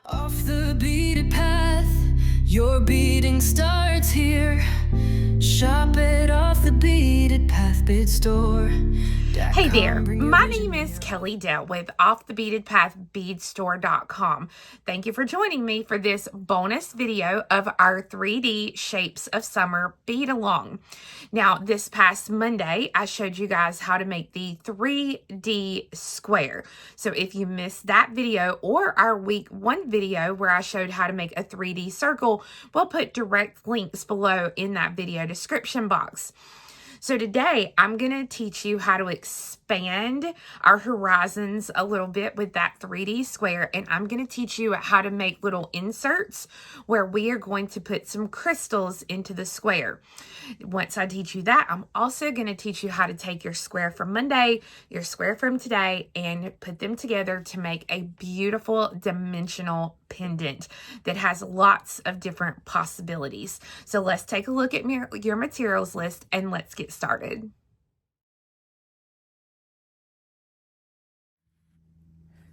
Off the beaded path, your beading starts here. Shop it off the beaded path bead store. Hey there, my name is Kelly Dell with offthebeadedpathbeadstore.com. Thank you for joining me for this bonus video of our 3D Shapes of Summer bead along. Now, this past Monday, I showed you guys how to make the 3D square. So if you missed that video or our week 1 video where I showed how to make a 3D circle, we'll put direct links below in that video description box. So today, I'm going to teach you how to expand our horizons a little bit with that 3D square, and I'm going to teach you how to make little inserts where we are going to put some crystals into the square. Once I teach you that, I'm also going to teach you how to take your square from Monday, your square from today, and put them together to make a beautiful dimensional pendant that has lots of different possibilities. So let's take a look at your materials list and let's get started.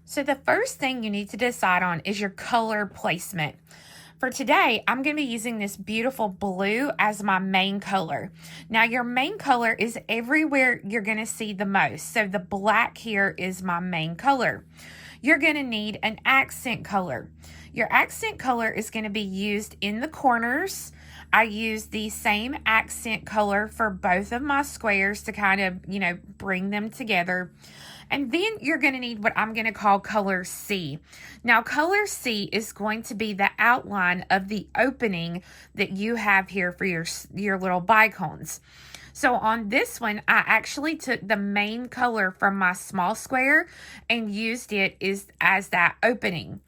So the first thing you need to decide on is your color placement. For today, I'm going to be using this beautiful blue as my main color. Now, your main color is everywhere you're going to see the most. So the black here is my main color. You're going to need an accent color. Your accent color is going to be used in the corners. I use the same accent color for both of my squares to kind of, bring them together. And then you're going to need what I'm going to call color C. Now, color C is going to be the outline of the opening that you have here for your little bicones. So on this one, I actually took the main color from my small square and used it as that opening.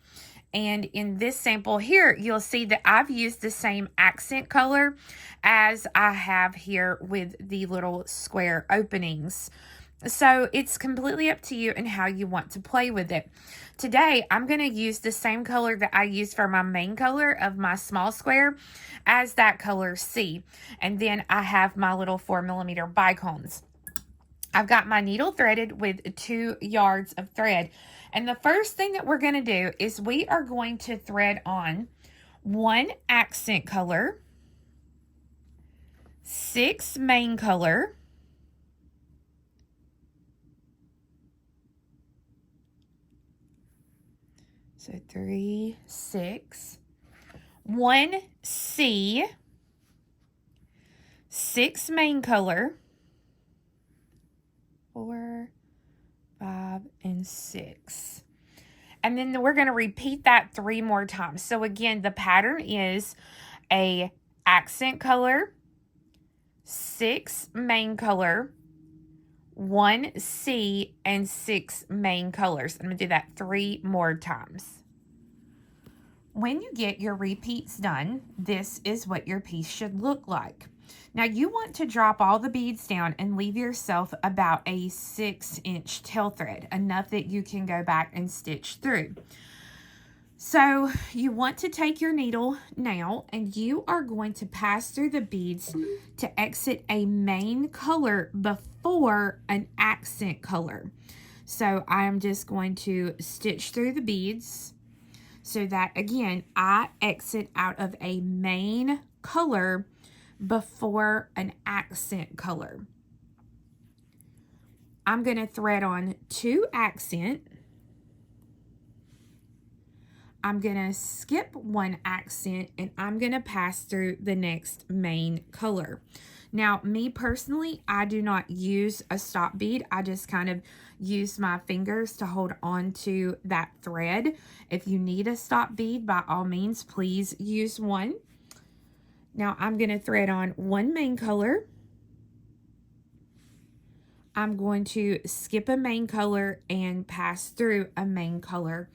And in this sample here, you'll see that I've used the same accent color as I have here with the little square openings. So it's completely up to you and how you want to play with it. Today, I'm going to use the same color that I used for my main color of my small square as that color C. And then I have my little 4mm bicones. I've got my needle threaded with 2 yards of thread. And the first thing that we're going to do is we are going to thread on 1 accent color, 6 main color, so 3, 6, 1 C, 6 main color, 4, 5, and 6. And then we're going to repeat that 3 more times. So again, the pattern is a accent color, 6 main color, 1 C, and 6 main colors. I'm going to do that 3 more times. When you get your repeats done, this is what your piece should look like. Now you want to drop all the beads down and leave yourself about a 6-inch tail thread, enough that you can go back and stitch through. So you want to take your needle now and you are going to pass through the beads to exit a main color before an accent color. So I'm just going to stitch through the beads so that, again, I exit out of a main color before an accent color. I'm going to thread on 2 accent. I'm going to skip 1 accent and I'm going to pass through the next main color. Now, me personally, I do not use a stop bead. I just kind of use my fingers to hold on to that thread. If you need a stop bead, by all means, please use one. Now, I'm going to thread on 1 main color. I'm going to skip a main color and pass through a main color.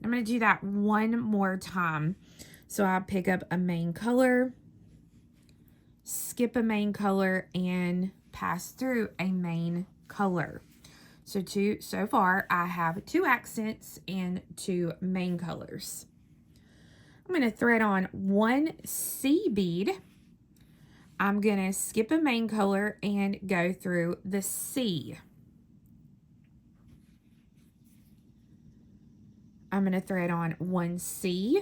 I'm going to do that 1 more time. So I pick up a main color, skip a main color, and pass through a main color. So far I have 2 accents and 2 main colors. I'm going to thread on 1 C bead. I'm going to skip a main color and go through the C. I'm going to thread on 1C.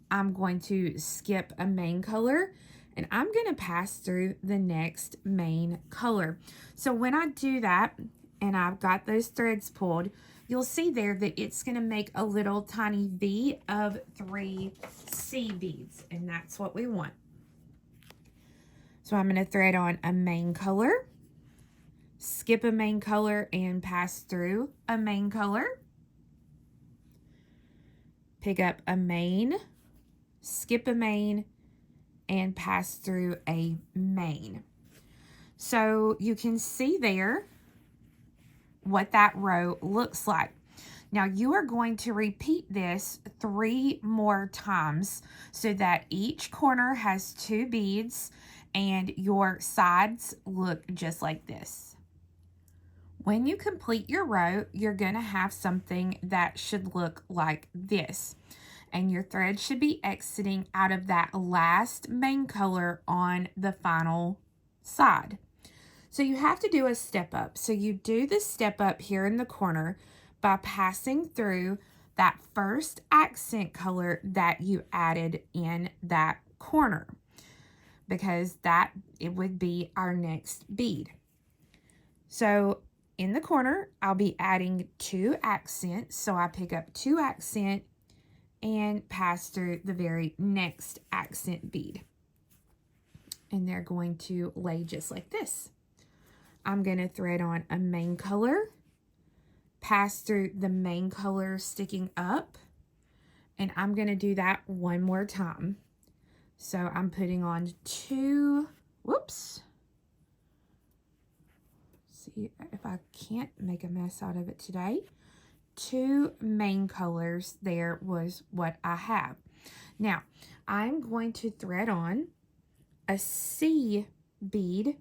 I'm going to skip a main color, and I'm going to pass through the next main color. So when I do that, and I've got those threads pulled, you'll see there that it's going to make a little tiny V of 3 C beads, and that's what we want. So I'm going to thread on a main color, skip a main color, and pass through a main color. Pick up a main, skip a main, and pass through a main. So you can see there what that row looks like. Now you are going to repeat this 3 more times so that each corner has 2 beads and your sides look just like this. When you complete your row, you're going to have something that should look like this. And your thread should be exiting out of that last main color on the final side. So you have to do a step up. So you do the step up here in the corner by passing through that first accent color that you added in that corner, because it would be our next bead. So in the corner, I'll be adding 2 accents. So I pick up 2 accent and pass through the very next accent bead. And they're going to lay just like this. I'm going to thread on a main color, pass through the main color sticking up, and I'm going to do that one more time. So I'm putting on 2, whoops. See if I can't make a mess out of it today. 2 main colors there was what I have. Now, I'm going to thread on a C bead,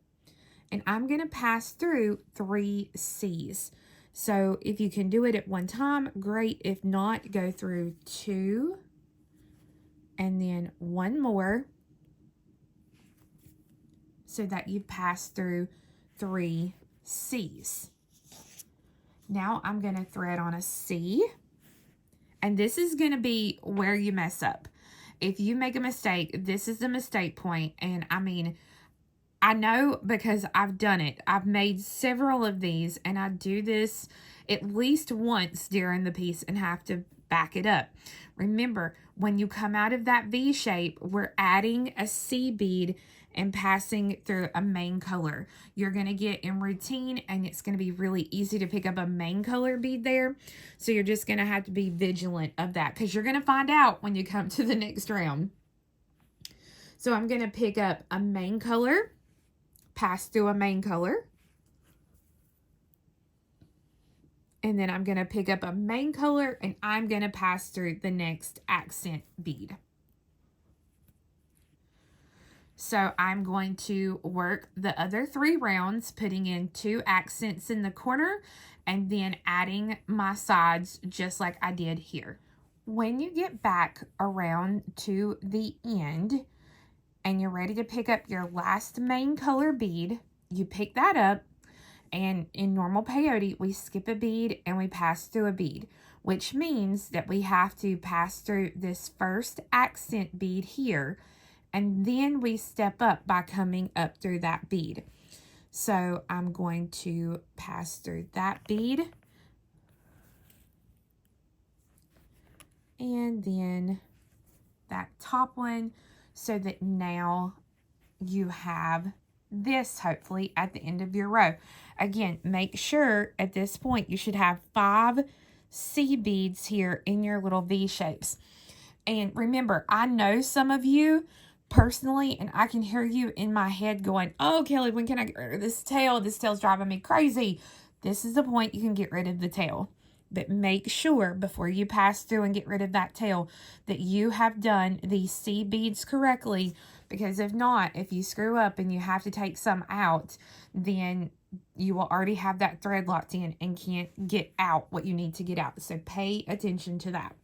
and I'm going to pass through 3 C's. So if you can do it at one time, great. If not, go through 2 and then 1 more so that you pass through 3 C's. Now I'm going to thread on a C, and this is going to be where you mess up. If you make a mistake, this is the mistake point. And I mean, I know because I've done it. I've made several of these, and I do this at least once during the piece and have to back it up. Remember, when you come out of that V shape, we're adding a C bead and passing through a main color. You're going to get in routine, and it's going to be really easy to pick up a main color bead there. So you're just going to have to be vigilant of that, because you're going to find out when you come to the next round. So I'm going to pick up a main color, pass through a main color, and then I'm going to pick up a main color, and I'm going to pass through the next accent bead. So I'm going to work the other 3 rounds, putting in 2 accents in the corner and then adding my sides just like I did here. When you get back around to the end and you're ready to pick up your last main color bead, you pick that up, and in normal peyote, we skip a bead and we pass through a bead, which means that we have to pass through this first accent bead here, and then we step up by coming up through that bead. So I'm going to pass through that bead, and then that top one, so that now you have this hopefully at the end of your row. Again, make sure at this point you should have 5 C beads here in your little V shapes. And remember, I know some of you personally, and I can hear you in my head going, oh, Kelly, when can I get rid of this tail? This tail's driving me crazy. This is the point you can get rid of the tail. But make sure before you pass through and get rid of that tail that you have done these C beads correctly, because if not, if you screw up and you have to take some out, then you will already have that thread locked in and can't get out what you need to get out. So pay attention to that.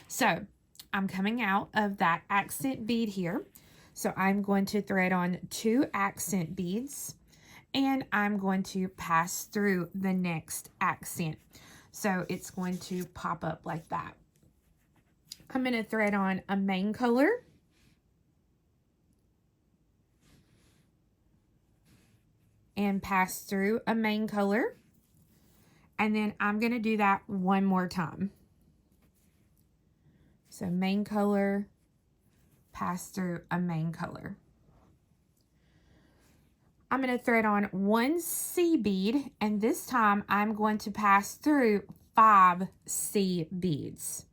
So I'm coming out of that accent bead here. So I'm going to thread on 2 accent beads, and I'm going to pass through the next accent. So it's going to pop up like that. I'm going to thread on a main color. And pass through a main color. And then I'm going to do that one more time. So main color, pass through a main color. I'm going to thread on one C bead, and this time I'm going to pass through 5 C beads.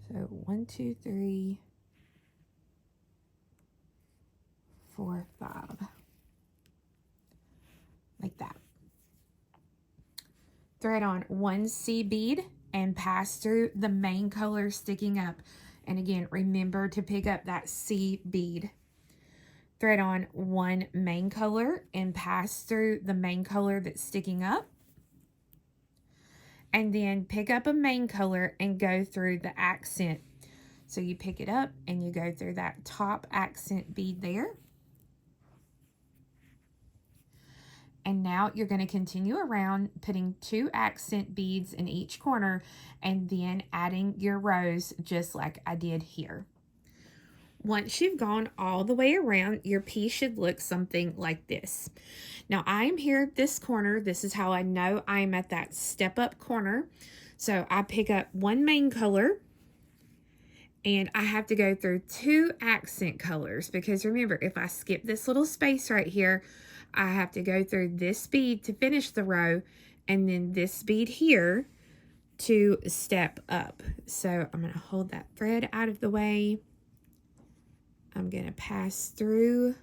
So 1, 2, 3, 4, 5. Like that. Thread on one C bead and pass through the main color sticking up. And again, remember to pick up that C bead. Thread on one main color and pass through the main color that's sticking up. And then pick up a main color and go through the accent. So you pick it up and you go through that top accent bead there. And now you're going to continue around, putting 2 accent beads in each corner and then adding your rows just like I did here. Once you've gone all the way around, your piece should look something like this. Now I am here at this corner. This is how I know I'm at that step up corner. So I pick up one main color and I have to go through 2 accent colors, because remember, if I skip this little space right here, I have to go through this bead to finish the row and then this bead here to step up. So I'm going to hold that thread out of the way. I'm going to pass through.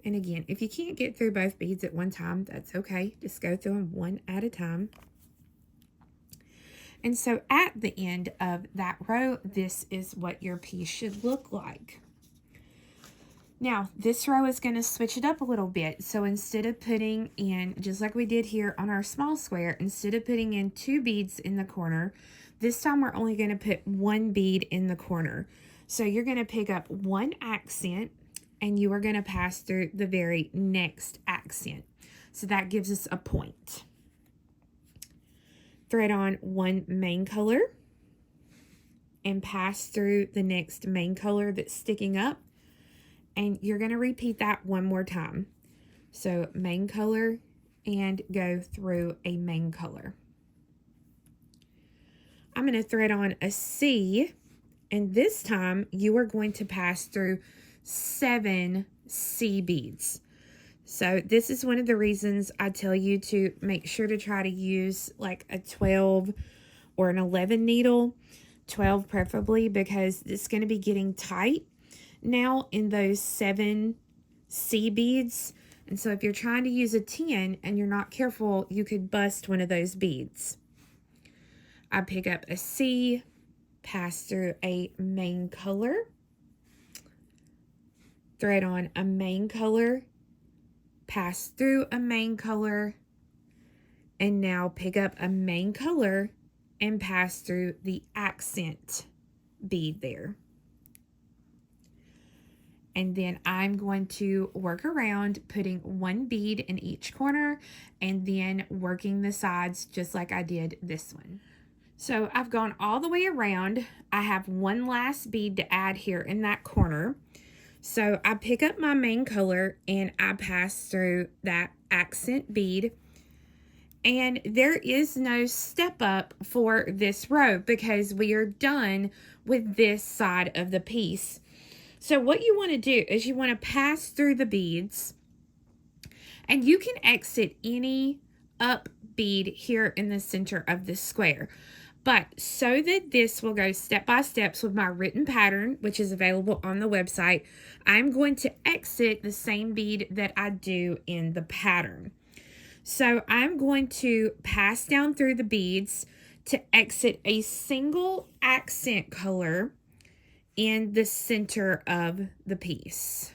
And again, if you can't get through both beads at one time, that's okay. Just go through them one at a time. And so at the end of that row, this is what your piece should look like. Now, this row is going to switch it up a little bit. So instead of putting in, just like we did here on our small square, instead of putting in 2 beads in the corner, this time we're only going to put 1 bead in the corner. So you're going to pick up 1 accent and you are going to pass through the very next accent. So that gives us a point. Thread on 1 main color and pass through the next main color that's sticking up. And you're going to repeat that one more time. So main color and go through a main color. I'm going to thread on a C, and this time you are going to pass through 7 C beads. So this is one of the reasons I tell you to make sure to try to use like a 12 or an 11 needle, 12 preferably, because it's going to be getting tight now in those 7 C beads. And so if you're trying to use a 10 and you're not careful, you could bust one of those beads. I pick up a C, pass through a main color, thread on a main color, pass through a main color, and now pick up a main color and pass through the accent bead there. And then I'm going to work around putting 1 bead in each corner and then working the sides just like I did this one. So I've gone all the way around. I have 1 last bead to add here in that corner. So I pick up my main color and I pass through that accent bead. And there is no step up for this row because we are done with this side of the piece. So what you want to do is you want to pass through the beads, and you can exit any up bead here in the center of the square. But so that this will go step by steps with my written pattern, which is available on the website, I'm going to exit the same bead that I do in the pattern. So I'm going to pass down through the beads to exit a single accent color in the center of the piece.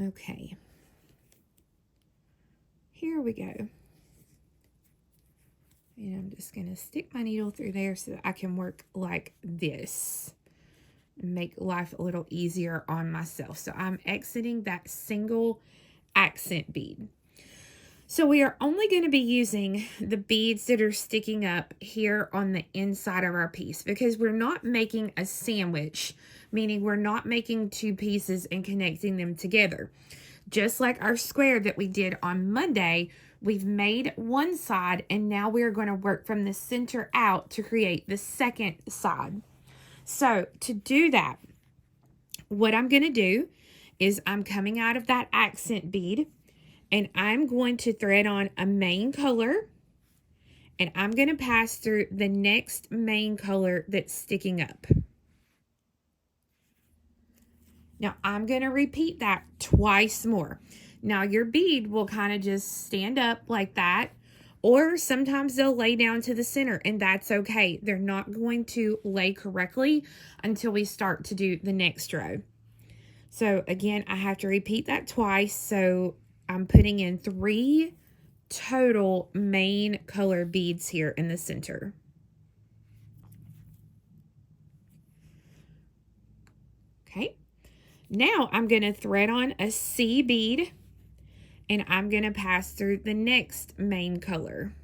Okay. Here we go. And I'm just going to stick my needle through there so that I can work like this. Make life a little easier on myself. So I'm exiting that single accent bead. So we are only going to be using the beads that are sticking up here on the inside of our piece because we're not making a sandwich, meaning we're not making two pieces and connecting them together. Just like our square that we did on Monday, we've made one side and now we're going to work from the center out to create the second side. So to do that, what I'm going to do is I'm coming out of that accent bead and I'm going to thread on a main color and I'm going to pass through the next main color that's sticking up. Now I'm going to repeat that twice more. Now your bead will kind of just stand up like that, or sometimes they'll lay down to the center, and that's okay. They're not going to lay correctly until we start to do the next row. So again, I have to repeat that twice. So I'm putting in 3 total main color beads here in the center. Okay. Now I'm going to thread on a C bead and I'm going to pass through the next main color.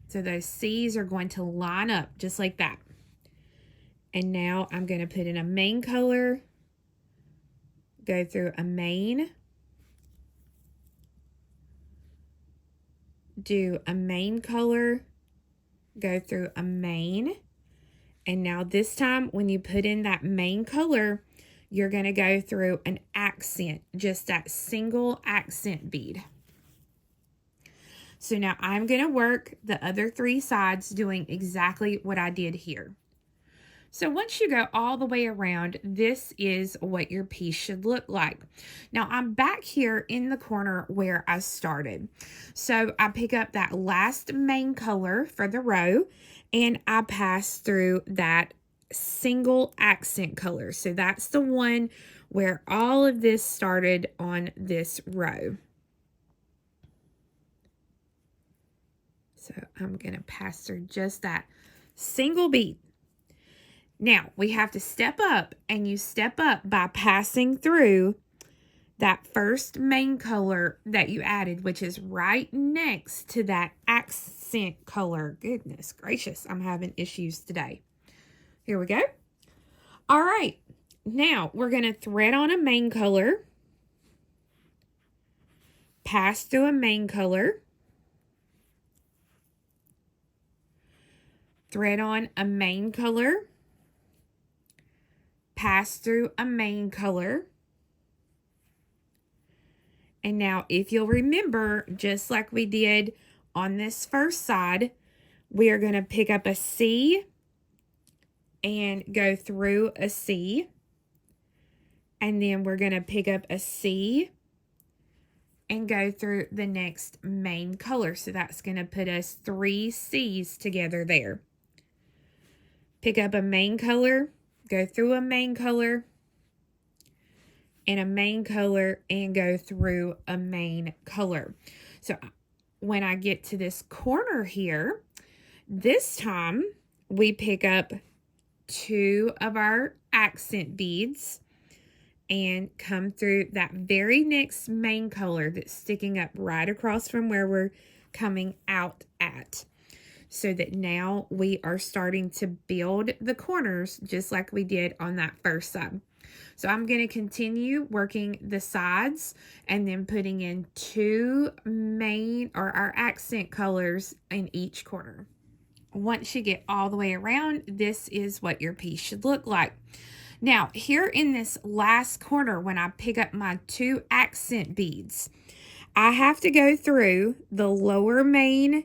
So those C's are going to line up just like that. And now I'm going to put in a main color, go through a main, do a main color, go through a main, and now this time when you put in that main color, you're going to go through an accent, just that single accent bead. So now I'm going to work the other 3 sides doing exactly what I did here. So once you go all the way around, this is what your piece should look like. Now I'm back here in the corner where I started. So I pick up that last main color for the row and I pass through that single accent color. So that's the one where all of this started on this row. So I'm going to pass through just that single bead. Now we have to step up, and you step up by passing through that first main color that you added, which is right next to that accent color. Goodness gracious, I'm having issues today. Here we go. All right, now we're going to thread on a main color, pass through a main color, thread on a main color, pass through a main color. And now if you'll remember, just like we did on this first side, we are going to pick up a C and go through a C. And then we're going to pick up a C and go through the next main color. So that's going to put us 3 C's together there. Pick up a main color, go through a main color, and a main color, and go through a main color. So when I get to this corner here, this time we pick up 2 of our accent beads and come through that very next main color that's sticking up right across from where we're coming out at. So that now we are starting to build the corners just like we did on that first side. So I'm going to continue working the sides and then putting in 2 main or our accent colors in each corner. Once you get all the way around, this is what your piece should look like. Now, here in this last corner, when I pick up my 2 accent beads, I have to go through the lower main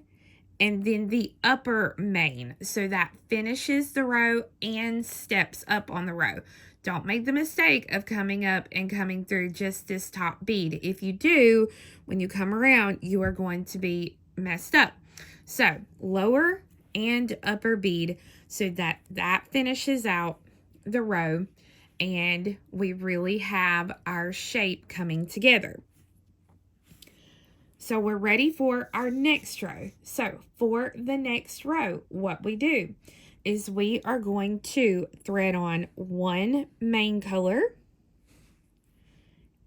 and then the upper main. So that finishes the row and steps up on the row. Don't make the mistake of coming up and coming through just this top bead. If you do, when you come around, you are going to be messed up. So lower and upper bead so that finishes out the row. and we really have our shape coming together. So we're ready for our next row. So for the next row, what we do is we are going to thread on one main color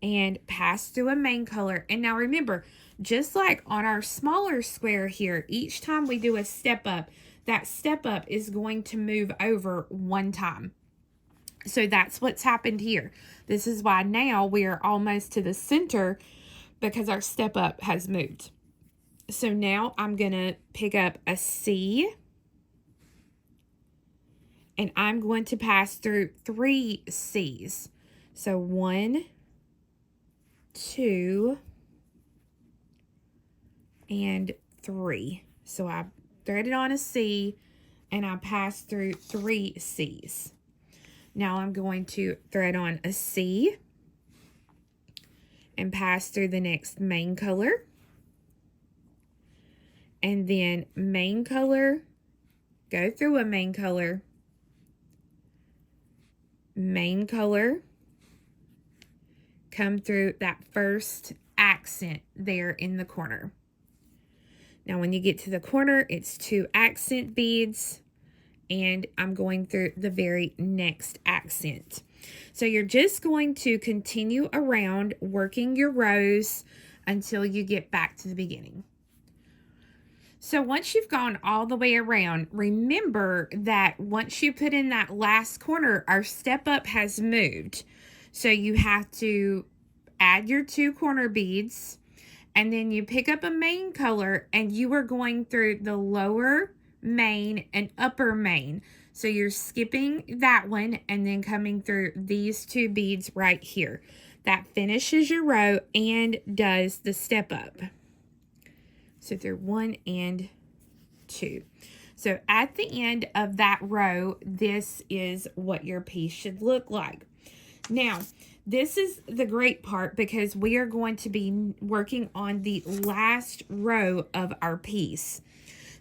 and pass through a main color. And now remember, just like on our smaller square here, each time we do a step up, that step up is going to move over one time. So that's what's happened here. This is why now we are almost to the center, because our step up has moved. So now I'm going to pick up a C, and I'm going to pass through 3 C's. So 1, 2, and 3. So I threaded on a C and I passed through 3 C's. Now I'm going to thread on a C and pass through the next main color, and then main color, go through a main color, main color, come through that first accent there in the corner. Now when you get to the corner, it's 2 accent beads, and I'm going through the very next accent. So you're just going to continue around working your rows until you get back to the beginning. So once you've gone all the way around, remember that once you put in that last corner, our step up has moved. So you have to add your 2 corner beads, and then you pick up a main color, and you are going through the lower main and upper main. So you're skipping that one and then coming through these 2 beads right here. That finishes your row and does the step up. So through 1 and 2. So at the end of that row, this is what your piece should look like. Now, this is the great part, because we are going to be working on the last row of our piece.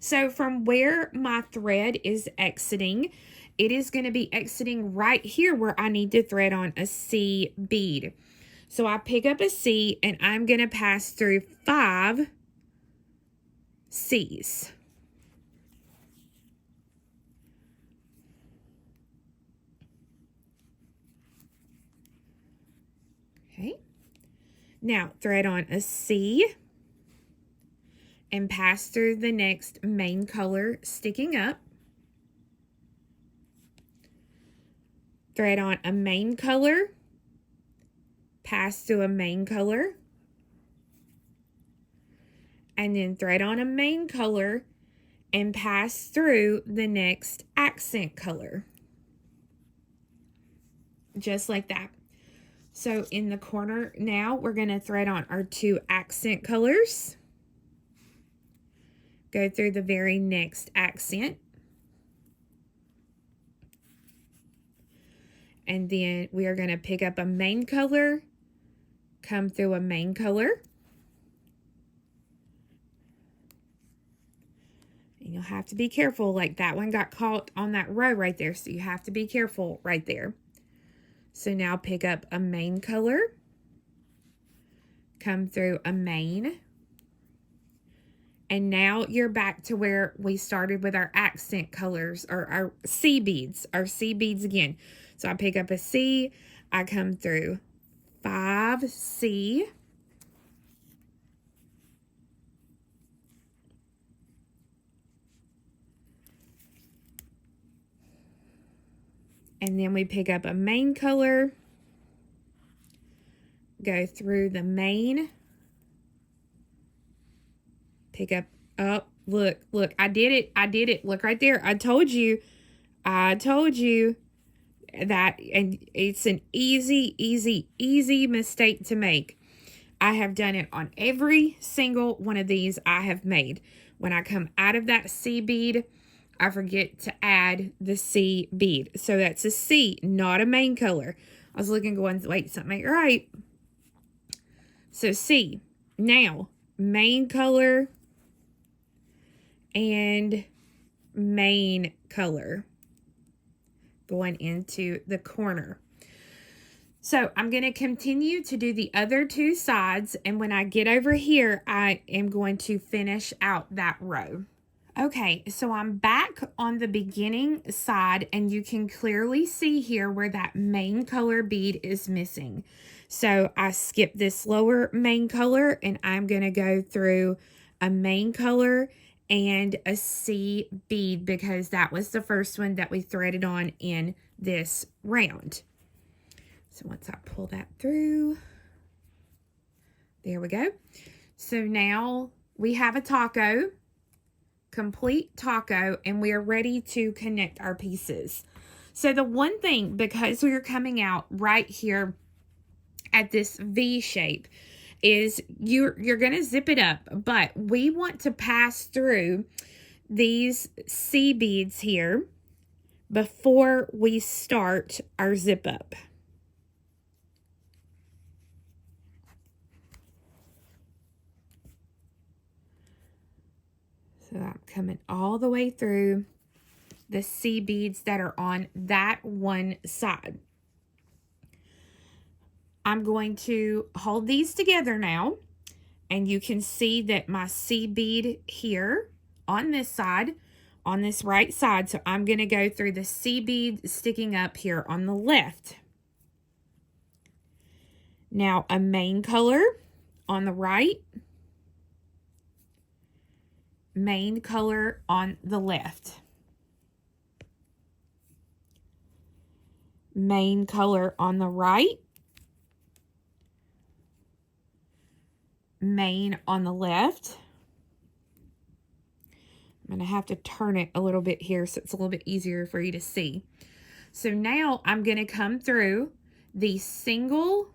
So from where my thread is exiting, it is going to be exiting right here where I need to thread on a C bead. So I pick up a C and I'm going to pass through 5 C's. Okay. Now thread on a C and pass through the next main color sticking up. Thread on a main color, pass through a main color, and then thread on a main color and pass through the next accent color. Just like that. So in the corner now, we're going to thread on our 2 accent colors. Go through the very next accent. And then we are going to pick up a main color, come through a main color. And you'll have to be careful, like that one got caught on that row right there, so you have to be careful right there. So now pick up a main color, come through a main, and now you're back to where we started with our accent colors, or our C beads again. So I pick up a C, I come through 5 C, and then we pick up a main color, go through the main, pick up, oh, look, I did it, look right there, I told you that, and it's an easy mistake to make. I have done it on every single one of these I have made. When I come out of that C bead, I forget to add the C bead. So that's a C, not a main color. I was looking going, wait, something ain't right. So C. Now, main color and main color going into the corner. So I'm going to continue to do the other two sides, and when I get over here, I am going to finish out that row. Okay, so I'm back on the beginning side, and you can clearly see here where that main color bead is missing. So I skipped this lower main color, and I'm going to go through a main color and a C bead because that was the first one that we threaded on in this round. So once I pull that through, there we go. So now we have a taco, complete taco, and we are ready to connect our pieces. So the one thing, because we're coming out right here at this V shape, is you're going to zip it up, but we want to pass through these C beads here before we start our zip up. So I'm coming all the way through the C beads that are on that one side. I'm going to hold these together now, and you can see that my C bead here on this side, on this right side, so I'm going to go through the C bead sticking up here on the left. Now a main color on the right, main color on the left, main color on the right, main on the left. I'm going to have to turn it a little bit here so it's a little bit easier for you to see. So now I'm going to come through the single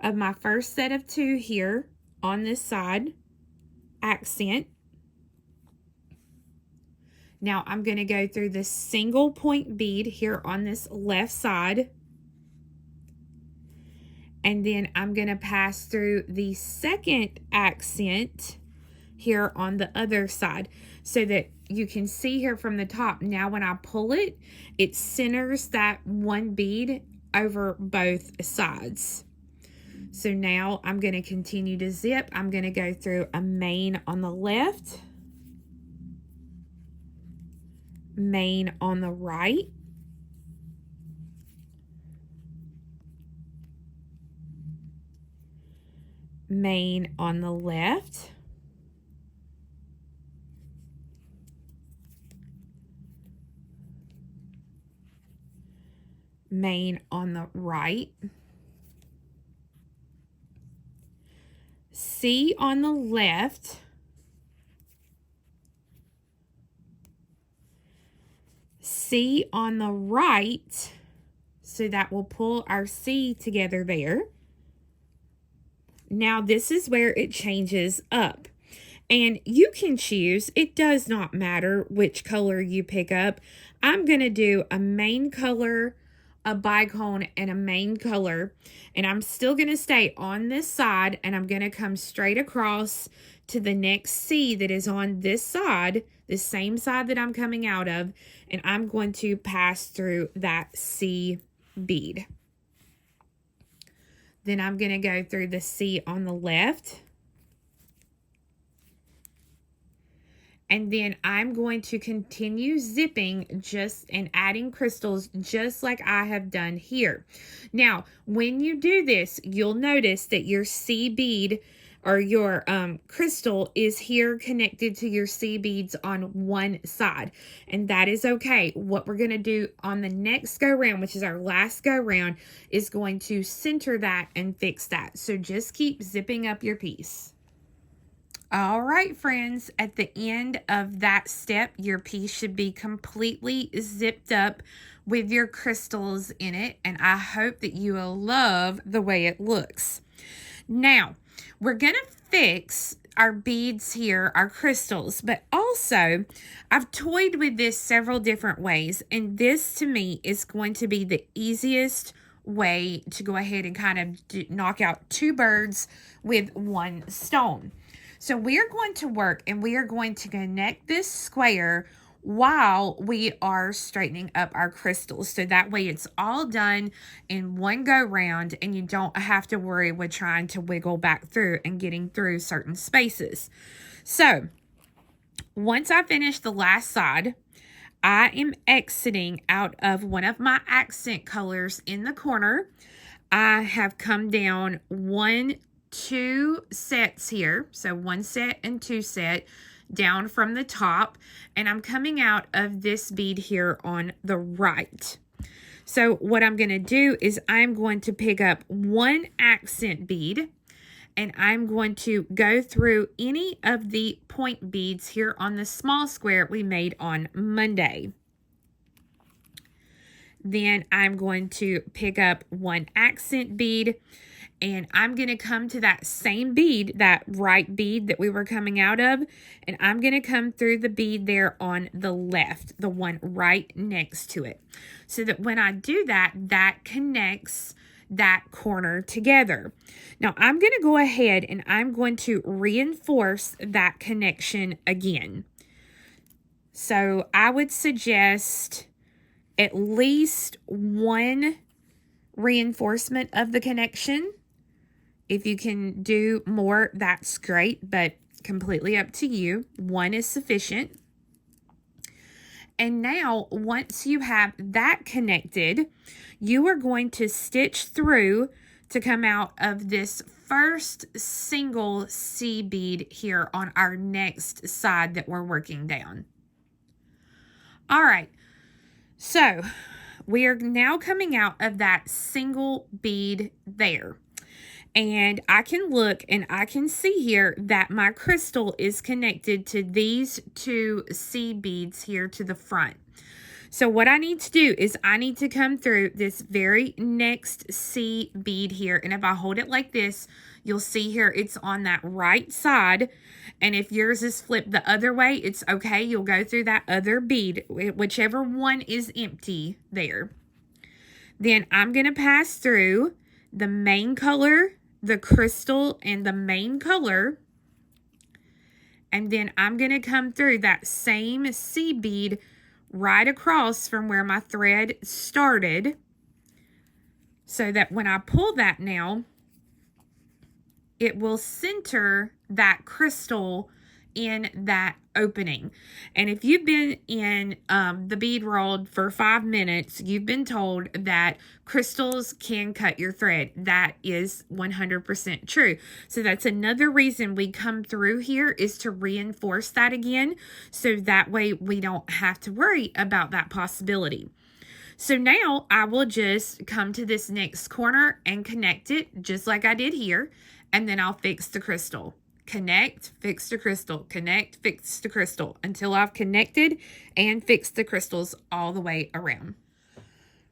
of my first set of two here on this side, accent. Now I'm going to go through this single point bead here on this left side, and then I'm going to pass through the second accent here on the other side, so that you can see here from the top. Now when I pull it, it centers that one bead over both sides. So now I'm going to continue to zip. I'm going to go through a main on the left, main on the right, main on the left, main on the right, C on the left, C on the right, so that will pull our C together there. Now this is where it changes up, and you can choose, it does not matter which color you pick up. I'm going to do a main color, a bicone, and a main color, and I'm still going to stay on this side, and I'm going to come straight across to the next C that is on this side, the same side that I'm coming out of, and I'm going to pass through that C bead. Then I'm going to go through the C on the left, and then I'm going to continue zipping and adding crystals just like I have done here. Now, when you do this, you'll notice that your C bead or your crystal is here connected to your C beads on one side, and that is okay. What we're going to do on the next go round, which is our last go round, is going to center that and fix that. So just keep zipping up your piece. All right, friends, at the end of that step, your piece should be completely zipped up with your crystals in it, and I hope that you will love the way it looks. Now, we're going to fix our beads here, our crystals, but also I've toyed with this several different ways, and this to me is going to be the easiest way to go ahead and kind of knock out two birds with one stone. So we are going to work, and we are going to connect this square while we are straightening up our crystals. So that way it's all done in one go round and you don't have to worry with trying to wiggle back through and getting through certain spaces. So once I finish the last side, I am exiting out of one of my accent colors in the corner. I have come down 2 sets here. So 1 set and 2 set down from the top. And I'm coming out of this bead here on the right. So what I'm going to do is I'm going to pick up 1 accent bead. And I'm going to go through any of the point beads here on the small square we made on Monday. Then I'm going to pick up 1 accent bead, and I'm going to come to that same bead, that right bead that we were coming out of, and I'm going to come through the bead there on the left, the one right next to it. So that when I do that, that connects that corner together. Now I'm going to go ahead and I'm going to reinforce that connection again. So I would suggest at least 1 reinforcement of the connection. If you can do more, that's great, but completely up to you. 1 is sufficient. And now, once you have that connected, you are going to stitch through to come out of this first single C bead here on our next side that we're working down. All right, so we are now coming out of that single bead there. And I can look and I can see here that my crystal is connected to these 2 C beads here to the front. So what I need to do is I need to come through this very next C bead here. And if I hold it like this, you'll see here it's on that right side. And if yours is flipped the other way, it's okay. You'll go through that other bead, whichever one is empty there. Then I'm going to pass through the main color, the crystal, and the main color. And then I'm going to come through that same C bead right across from where my thread started, so that when I pull that now, it will center that crystal in that opening. And if you've been in the bead world for 5 minutes, you've been told that crystals can cut your thread. That is 100% true. So that's another reason we come through here, is to reinforce that again, so that way we don't have to worry about that possibility. So now I will just come to this next corner and connect it just like I did here, and then I'll fix the crystal. Connect, fix the crystal, connect, fix the crystal, until I've connected and fixed the crystals all the way around.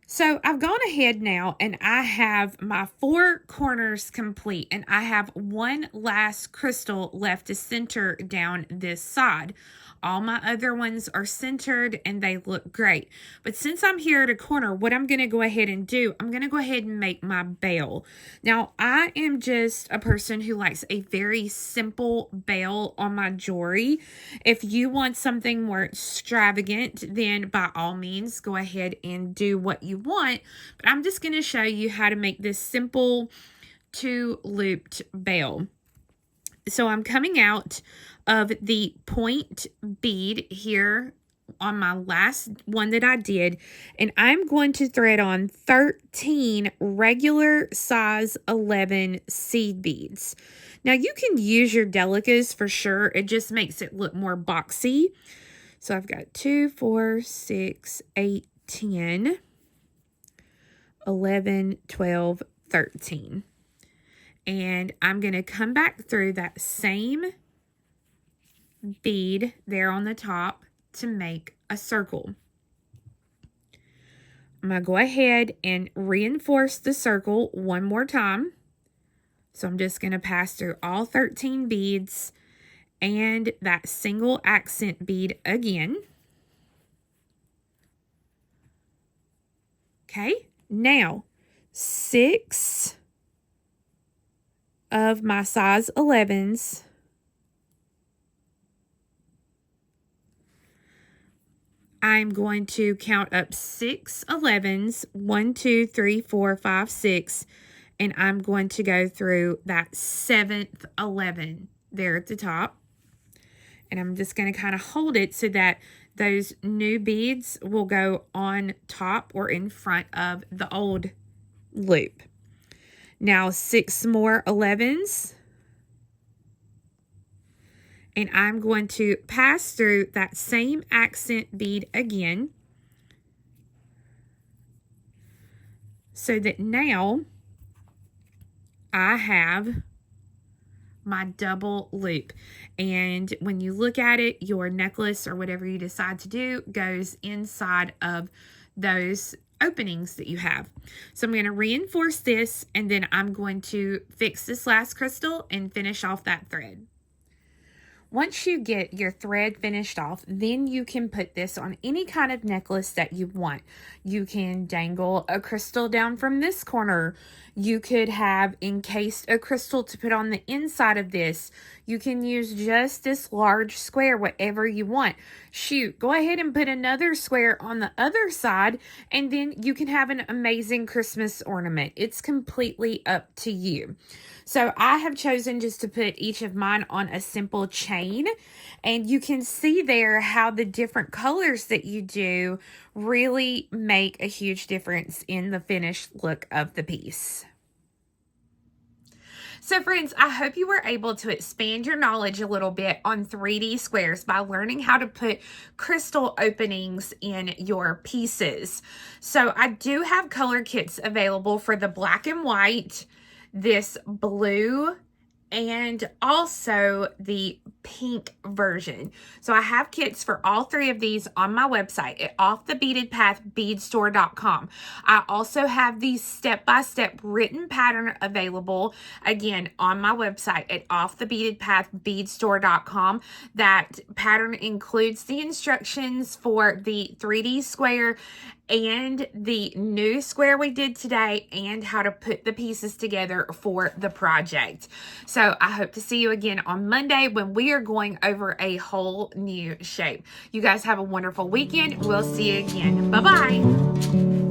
So I've gone ahead now and I have my 4 corners complete, and I have 1 last crystal left to center down this side. All my other ones are centered and they look great. But since I'm here at a corner, what I'm going to go ahead and do, I'm going to go ahead and make my bell. Now, I am just a person who likes a very simple bell on my jewelry. If you want something more extravagant, then by all means, go ahead and do what you want. But I'm just going to show you how to make this simple 2-looped bell. So I'm coming out of the point bead here on my last one that I did, and I'm going to thread on 13 regular size 11 seed beads. Now you can use your Delicas for sure. It just makes it look more boxy. So I've got 2, 4, 6, 8, 10, 11, 12, 13. And I'm going to come back through that same bead there on the top to make a circle. I'm going to go ahead and reinforce the circle one more time. So I'm just going to pass through all 13 beads and that single accent bead again. Okay, now 6 of my size 11s I'm going to count up 6 11s, 1, 2, 3, 4, 5, 6, and I'm going to go through that 7th 11 there at the top. And I'm just going to kind of hold it so that those new beads will go on top or in front of the old loop. Now 6 more 11s. And I'm going to pass through that same accent bead again, so that now I have my double loop. And when you look at it, your necklace or whatever you decide to do goes inside of those openings that you have. So I'm going to reinforce this, and then I'm going to fix this last crystal and finish off that thread. Once you get your thread finished off, then you can put this on any kind of necklace that you want. You can dangle a crystal down from this corner. You could have encased a crystal to put on the inside of this. You can use just this large square, whatever you want. Shoot, go ahead and put another square on the other side, and then you can have an amazing Christmas ornament. It's completely up to you. So I have chosen just to put each of mine on a simple chain, and you can see there how the different colors that you do really make a huge difference in the finished look of the piece. So friends, I hope you were able to expand your knowledge a little bit on 3D squares by learning how to put crystal openings in your pieces. So I do have color kits available for the black and white, this blue, and also the pink version. So I have kits for all 3 of these on my website at offthebeadedpathbeadstore.com. I also have the step-by-step written pattern available, again, on my website at offthebeadedpathbeadstore.com. That pattern includes the instructions for the 3D square and the new square we did today, and how to put the pieces together for the project. So I hope to see you again on Monday when we are going over a whole new shape. You guys have a wonderful weekend. We'll see you again. Bye-bye.